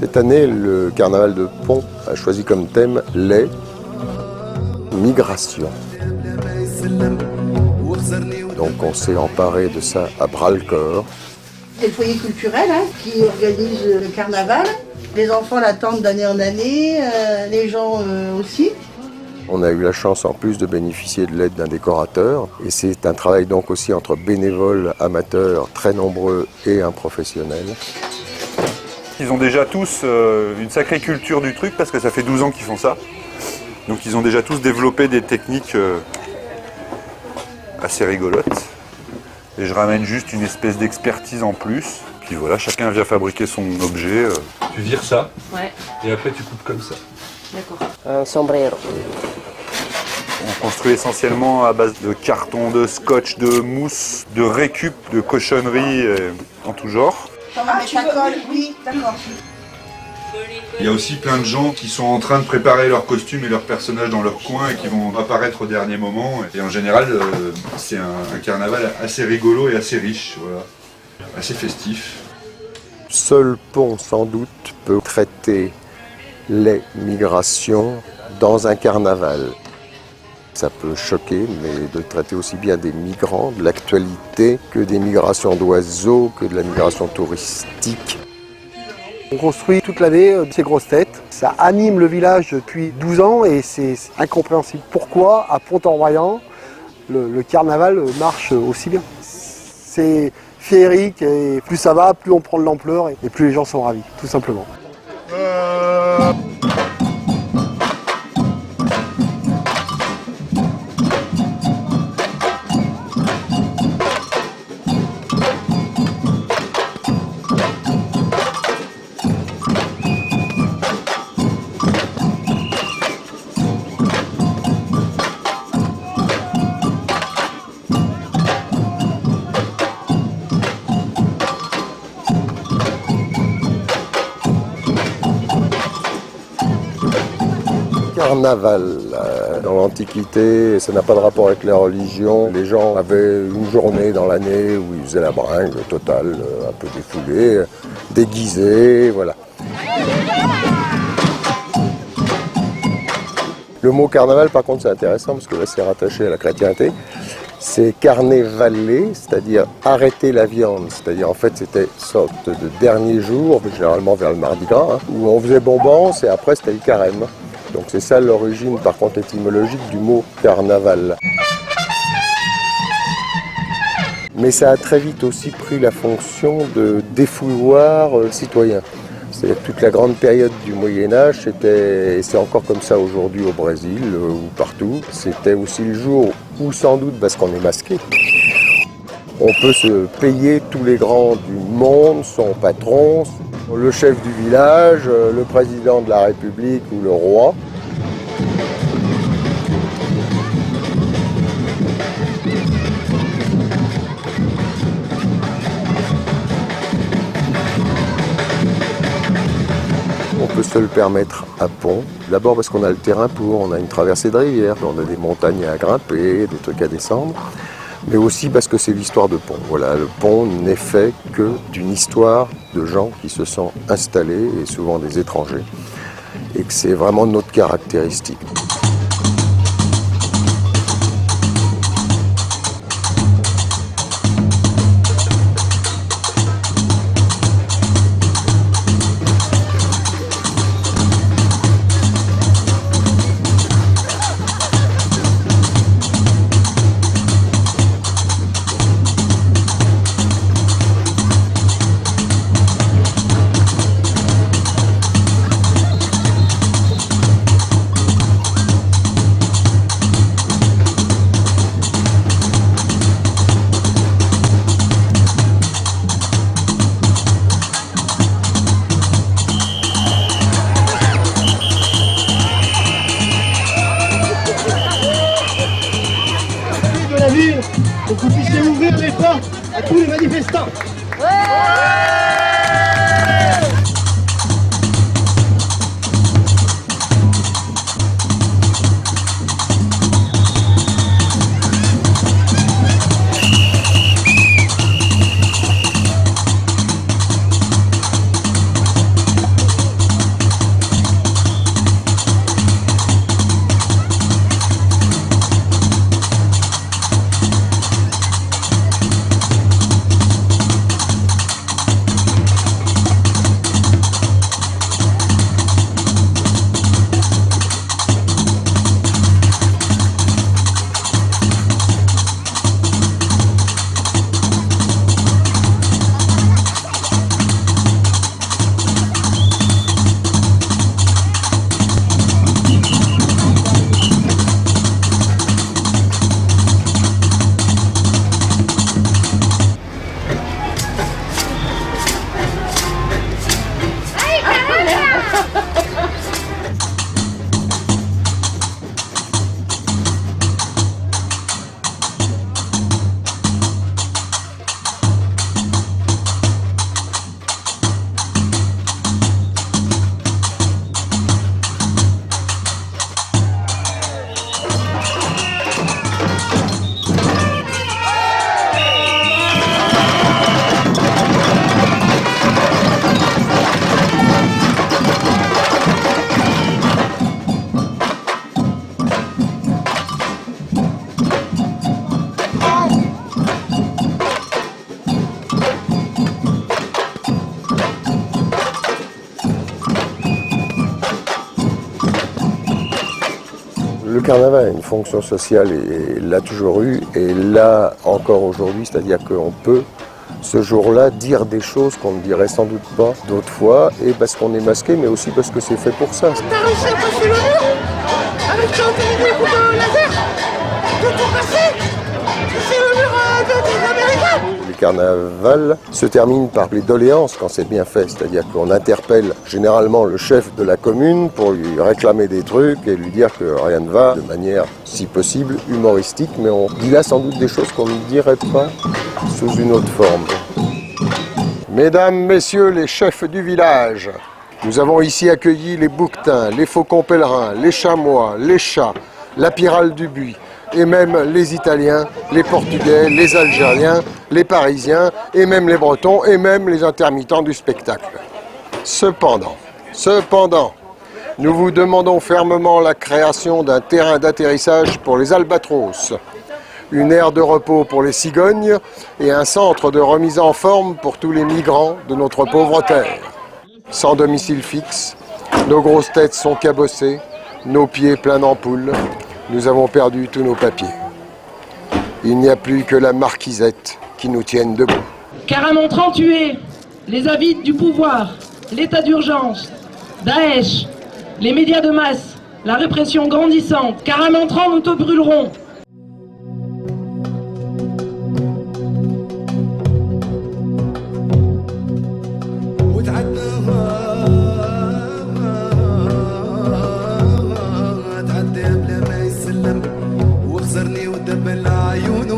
Cette année, le carnaval de Pont a choisi comme thème les migrations. Donc on s'est emparé de ça à bras-le-corps. C'est le foyer culturel qui organise le carnaval. Les enfants l'attendent d'année en année, les gens aussi. On a eu la chance en plus de bénéficier de l'aide d'un décorateur. Et c'est un travail donc aussi entre bénévoles, amateurs, très nombreux et un professionnel. Ils ont déjà tous une sacrée culture du truc parce que ça fait 12 ans qu'ils font ça. Donc ils ont déjà tous développé des techniques assez rigolotes. Et je ramène juste une espèce d'expertise en plus. Puis voilà, chacun vient fabriquer son objet. Tu vires ça, et après tu coupes comme ça. D'accord. Un sombrero. On construit essentiellement à base de carton, de scotch, de mousse, de récup, de cochonneries en tout genre. Tu colle, oui, d'accord. Il y a aussi plein de gens qui sont en train de préparer leurs costumes et leurs personnages dans leur coin et qui vont apparaître au dernier moment. Et en général, c'est un carnaval assez rigolo et assez riche, voilà. Assez festif. Seul Pont, sans doute, peut traiter les migrations dans un carnaval. Ça peut choquer, mais de traiter aussi bien des migrants, de l'actualité, que des migrations d'oiseaux, que de la migration touristique. On construit toute l'année ces grosses têtes. Ça anime le village depuis 12 ans et c'est incompréhensible. Pourquoi à Pont-en-Royans, le carnaval marche aussi bien? C'est féerique et plus ça va, plus on prend de l'ampleur et plus les gens sont ravis, tout simplement. Carnaval, dans l'Antiquité, ça n'a pas de rapport avec la religion. Les gens avaient une journée dans l'année où ils faisaient la bringue totale, un peu défoulée, déguisée, voilà. Le mot carnaval, par contre, c'est intéressant parce que là, c'est rattaché à la chrétienté. C'est carnévaler, c'est-à-dire arrêter la viande. C'est-à-dire, en fait, c'était une sorte de dernier jour, généralement vers le Mardi Gras, où on faisait bombance et après, c'était le carême. Donc c'est ça l'origine, par contre, étymologique du mot carnaval. Mais ça a très vite aussi pris la fonction de défouloir citoyen. C'est-à-dire que toute la grande période du Moyen-Âge, et c'est encore comme ça aujourd'hui au Brésil ou partout, c'était aussi le jour où, sans doute, parce qu'on est masqué, on peut se payer tous les grands du monde, son patron, le chef du village, le président de la République ou le roi. On peut se le permettre à Pont, d'abord parce qu'on a le terrain pour, on a une traversée de rivière, on a des montagnes à grimper, des trucs à descendre, mais aussi parce que c'est l'histoire de Pont. Voilà, le Pont n'est fait que d'une histoire de gens qui se sont installés, et souvent des étrangers, et que c'est vraiment notre caractéristique. Pour que vous puissiez ouvrir les portes à tous les manifestants. Le carnaval a une fonction sociale et l'a toujours eu, et là encore aujourd'hui, c'est-à-dire qu'on peut ce jour-là dire des choses qu'on ne dirait sans doute pas d'autres fois, et parce qu'on est masqué, mais aussi parce que c'est fait pour ça. T'as réussi à passer le mur avec ton coup de laser de tout casser. C'est le mur des Américains. Les carnavals se terminent par les doléances quand c'est bien fait, c'est-à-dire qu'on interpelle généralement le chef de la commune pour lui réclamer des trucs et lui dire que rien ne va, de manière, si possible, humoristique, mais on dit là sans doute des choses qu'on ne dirait pas sous une autre forme. Mesdames, messieurs les chefs du village, nous avons ici accueilli les bouquetins, les faucons pèlerins, les chamois, les chats, la pyrale du buis, et même les Italiens, les Portugais, les Algériens, les Parisiens, et même les Bretons, et même les intermittents du spectacle. Cependant, nous vous demandons fermement la création d'un terrain d'atterrissage pour les albatros, une aire de repos pour les cigognes et un centre de remise en forme pour tous les migrants de notre pauvre terre. Sans domicile fixe, nos grosses têtes sont cabossées, nos pieds pleins d'ampoules, nous avons perdu tous nos papiers. Il n'y a plus que la marquisette qui nous tienne debout. Caramontran tué, les avides du pouvoir, l'état d'urgence, Daesh, les médias de masse, la répression grandissante. Caramontran, nous te brûlerons. وخسرني ودب العيون